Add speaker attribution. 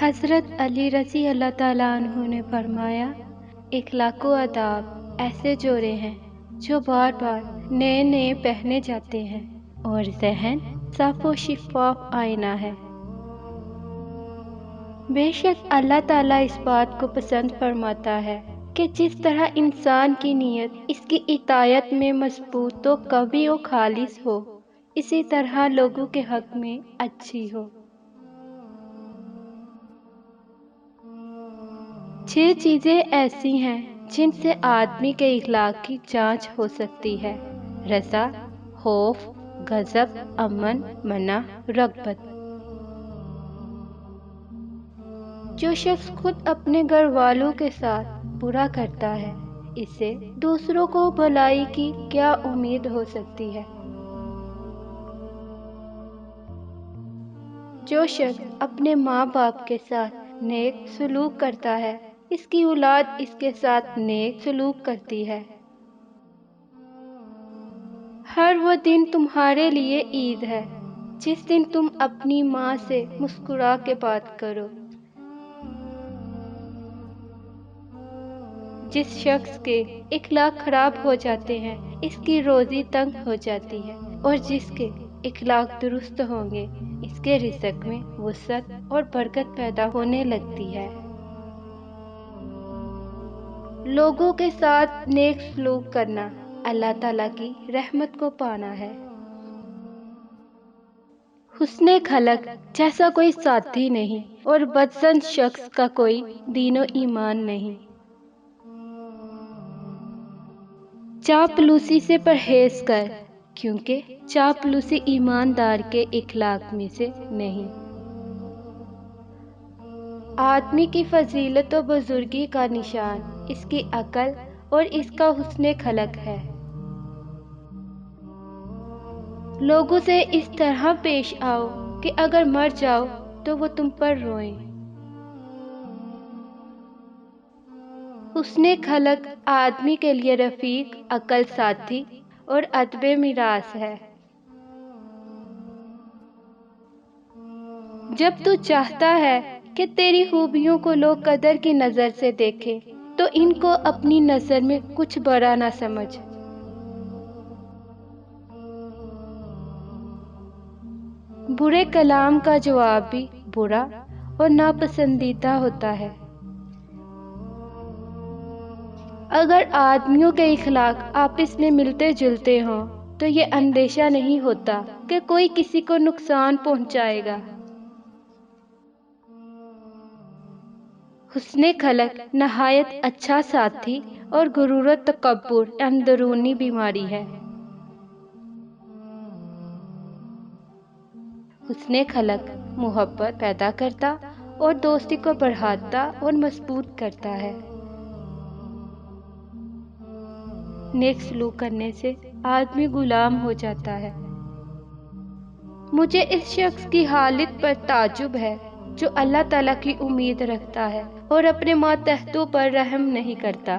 Speaker 1: حضرت علی رضی اللہ تعالیٰ عنہ نے فرمایا، اخلاق و آداب ایسے جوڑے ہیں جو بار بار نئے نئے پہنے جاتے ہیں اور ذہن صاف و شفاف آئینہ ہے۔ بے شک اللہ تعالیٰ اس بات کو پسند فرماتا ہے کہ جس طرح انسان کی نیت اس کی اطاعت میں مضبوط و قوی و خالص ہو، اسی طرح لوگوں کے حق میں اچھی ہو۔ 6 چیزیں ایسی ہیں جن سے آدمی کے اخلاق کی جانچ ہو سکتی ہے: رضا، خوف، غضب، امن، منع، رغبت۔ جو شخص خود اپنے گھر والوں کے ساتھ برا کرتا ہے، اسے دوسروں کو بھلائی کی کیا امید ہو سکتی ہے؟ جو شخص اپنے ماں باپ کے ساتھ نیک سلوک کرتا ہے، اس کی اولاد اس کے ساتھ نیک سلوک کرتی ہے۔ ہر وہ دن تمہارے لیے عید ہے جس دن تم اپنی ماں سے مسکرا کے بات کرو۔ جس شخص کے اخلاق خراب ہو جاتے ہیں، اس کی روزی تنگ ہو جاتی ہے، اور جس کے اخلاق درست ہوں گے، اس کے رزق میں وسعت اور برکت پیدا ہونے لگتی ہے۔ لوگوں کے ساتھ نیک سلوک کرنا اللہ تعالیٰ کی رحمت کو پانا ہے۔ حسن خلق جیسا کوئی ساتھی نہیں، اور بدزن شخص کا کوئی دین و ایمان نہیں۔ چاپلوسی سے پرہیز کر، کیونکہ چاپلوسی ایماندار کے اخلاق میں سے نہیں۔ آدمی کی فضیلت و بزرگی کا نشان اس کی عقل اور اس کا حسن خلق ہے۔ لوگوں سے اس طرح پیش آؤ کہ اگر مر جاؤ تو وہ تم پر روئیں۔ حسن خلق آدمی کے لیے رفیق، عقل ساتھی اور ادب میراث ہے۔ جب تو چاہتا ہے کہ تیری خوبیوں کو لوگ قدر کی نظر سے دیکھیں، تو ان کو اپنی نظر میں کچھ برا نہ سمجھ۔ برے کلام کا جواب بھی برا اور ناپسندیدہ ہوتا ہے۔ اگر آدمیوں کے اخلاق آپس میں ملتے جلتے ہوں تو یہ اندیشہ نہیں ہوتا کہ کوئی کسی کو نقصان پہنچائے گا۔ حسن خلق نہایت اچھا ساتھی اور غرور و تکبر اندرونی بیماری ہے۔ حسن خلق محبت پیدا کرتا اور دوستی کو بڑھاتا اور مضبوط کرتا ہے۔ نیک سلوک کرنے سے آدمی غلام ہو جاتا ہے۔ مجھے اس شخص کی حالت پر تعجب ہے جو اللہ تعالیٰ کی امید رکھتا ہے اور اپنے ماتحتوں پر رحم نہیں کرتا۔